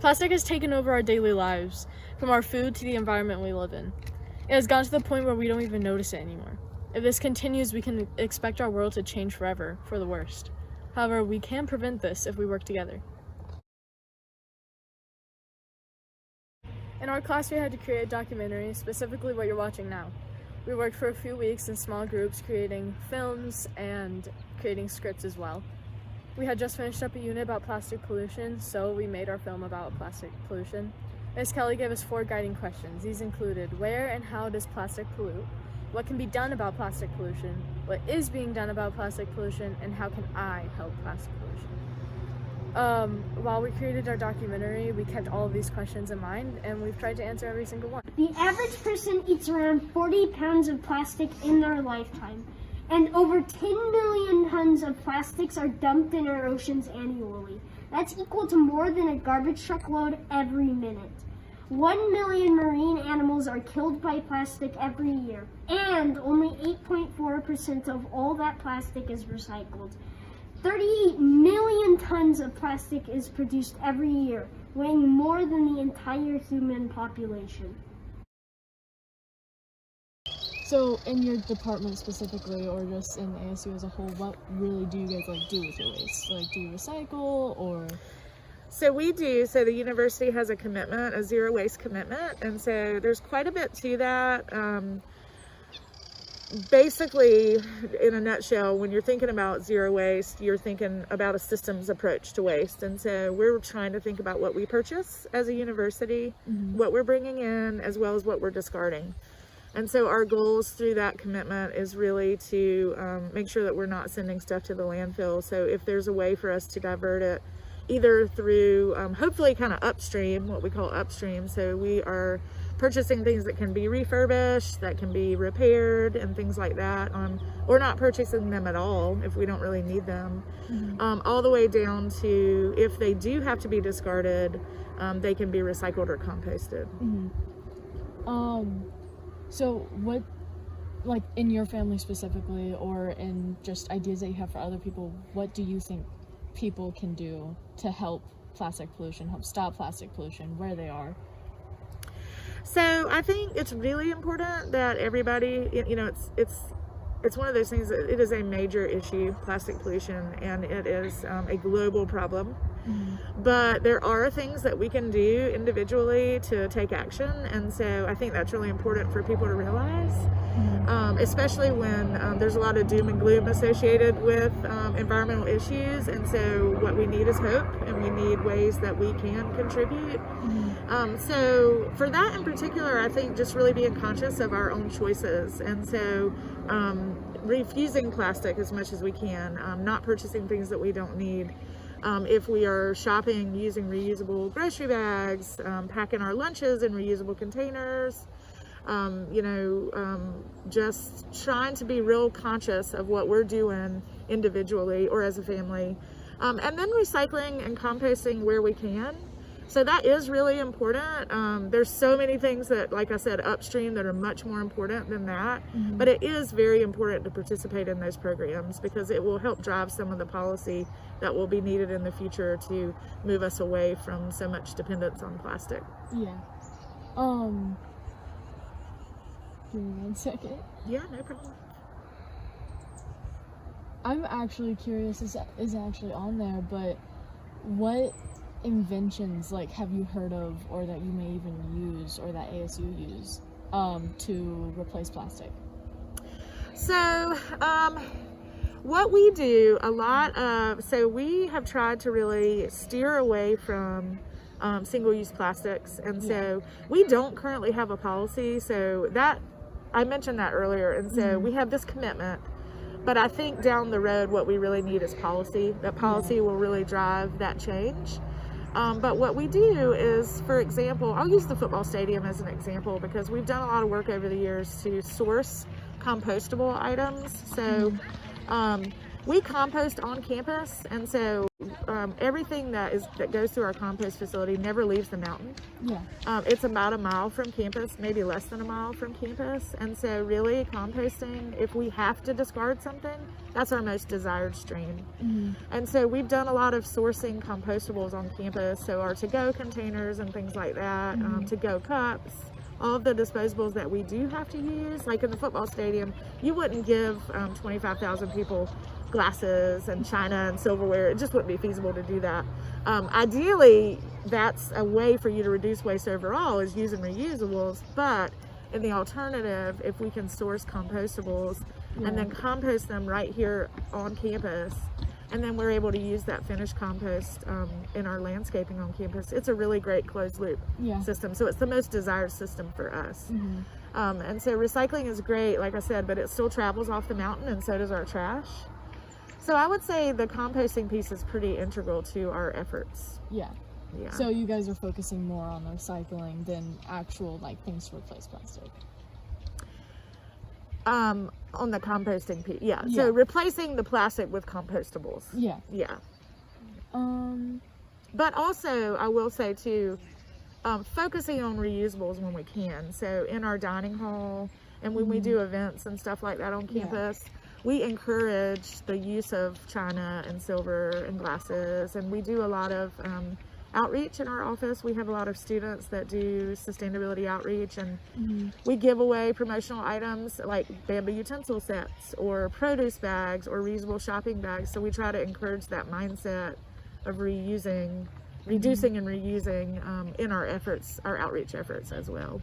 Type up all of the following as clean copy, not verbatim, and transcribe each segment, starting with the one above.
Plastic has taken over our daily lives, from our food to the environment we live in. It has gotten to the point where we don't even notice it anymore. If this continues, we can expect our world to change forever, for the worst. However, we can prevent this if we work together. In our class, we had to create a documentary, specifically what you're watching now. We worked for a few weeks in small groups creating films and creating scripts as well. We had just finished up a unit about plastic pollution, so we made our film about plastic pollution. Ms. Kelly gave us 4 guiding questions. These included: where and how does plastic pollute? What can be done about plastic pollution? What is being done about plastic pollution? And how can I help plastic pollution? While we created our documentary, we kept all of these questions in mind, and we've tried to answer every single one. The average person eats around 40 pounds of plastic in their lifetime, and over 10 million tons of plastics are dumped in our oceans annually. That's equal to more than a garbage truck load every minute. 1 million marine animals are killed by plastic every year, and only 8.4% of all that plastic is recycled. 38 million tons of plastic is produced every year, weighing more than the entire human population. So in your department specifically, or just in ASU as a whole, what really do you guys do with your waste? Do you recycle, or? So we do. So the university has a commitment, a zero waste commitment, and so there's quite a bit to that. Basically, in a nutshell, when you're thinking about zero waste, you're thinking about a systems approach to waste. And so we're trying to think about what we purchase as a university, what we're bringing in, as well as what we're discarding. And so our goals through that commitment is really to make sure that we're not sending stuff to the landfill. So if there's a way for us to divert it, either through hopefully kind of upstream, what we call upstream. So we are purchasing things that can be refurbished, that can be repaired, and things like that, or not purchasing them at all if we don't really need them, all the way down to if they do have to be discarded, they can be recycled or composted. So what, in your family specifically, or in just ideas that you have for other people, what do you think people can do to help plastic pollution, help stop plastic pollution where they are? So I think it's really important that everybody, it's one of those things that it is a major issue, plastic pollution, and it is a global problem. But there are things that we can do individually to take action, and so I think that's really important for people to realize, especially when there's a lot of doom and gloom associated with environmental issues. And so what we need is hope, and we need ways that we can contribute. So for that in particular, I think just really being conscious of our own choices, and so refusing plastic as much as we can, not purchasing things that we don't need. If we are shopping, using reusable grocery bags, packing our lunches in reusable containers, just trying to be real conscious of what we're doing individually or as a family, and then recycling and composting where we can. So that is really important. There's so many things that, like I said, upstream that are much more important than that, but it is very important to participate in those programs because it will help drive some of the policy that will be needed in the future to move us away from so much dependence on plastic. Yeah. Give me 1 second. Yeah, no problem. I'm actually curious, is actually on there, but what inventions have you heard of, or that you may even use, or that ASU use to replace plastic? So what we do a lot of, so we have tried to really steer away from single-use plastics, and so we don't currently have a policy. So that, I mentioned that earlier, and so we have this commitment, but I think down the road what we really need is policy. That policy will really drive that change. But what we do is, for example, I'll use the football stadium as an example because we've done a lot of work over the years to source compostable items. So we compost on campus, and so everything that goes through our compost facility never leaves the mountain. Yeah. It's about a mile from campus, maybe less than a mile from campus. And so really composting, if we have to discard something, that's our most desired stream. And so we've done a lot of sourcing compostables on campus. So our to-go containers and things like that, to-go cups, all of the disposables that we do have to use, like in the football stadium, you wouldn't give 25,000 people glasses and china and silverware. It just wouldn't be feasible to do that. Ideally, that's a way for you to reduce waste overall, is using reusables. But in the alternative, if we can source compostables and then compost them right here on campus, and then we're able to use that finished compost in our landscaping on campus, it's a really great closed loop system. So it's the most desired system for us. And so recycling is great, like I said, but it still travels off the mountain, and so does our trash. So I would say the composting piece is pretty integral to our efforts. Yeah. So you guys are focusing more on the recycling than actual like things to replace plastic. On the composting piece, so replacing the plastic with compostables. But also I will say too, focusing on reusables when we can. So in our dining hall and when we do events and stuff like that on campus, we encourage the use of china and silver and glasses, and we do a lot of outreach in our office. We have a lot of students that do sustainability outreach, and we give away promotional items like bamboo utensil sets or produce bags or reusable shopping bags. So we try to encourage that mindset of reusing, reducing and reusing in our efforts, our outreach efforts as well.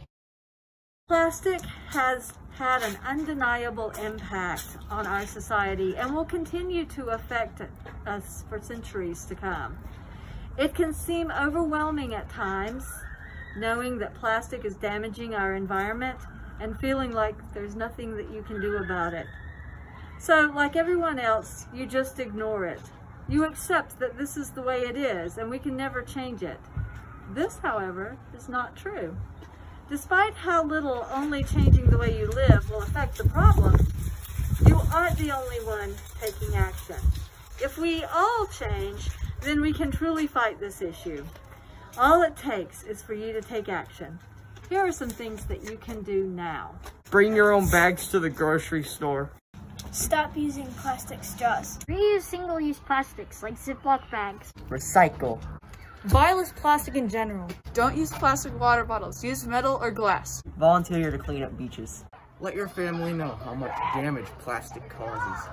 Plastic has had an undeniable impact on our society and will continue to affect us for centuries to come. It can seem overwhelming at times, knowing that plastic is damaging our environment and feeling like there's nothing that you can do about it. So, like everyone else, you just ignore it. You accept that this is the way it is and we can never change it. This, however, is not true. Despite how little only changing the way you live will affect the problem, you aren't the only one taking action. If we all change, then we can truly fight this issue. All it takes is for you to take action. Here are some things that you can do now. Bring your own bags to the grocery store. Stop using plastic straws. Reuse single-use plastics like Ziploc bags. Recycle. Buy less plastic in general. Don't use plastic water bottles. Use metal or glass. Volunteer to clean up beaches. Let your family know how much damage plastic causes.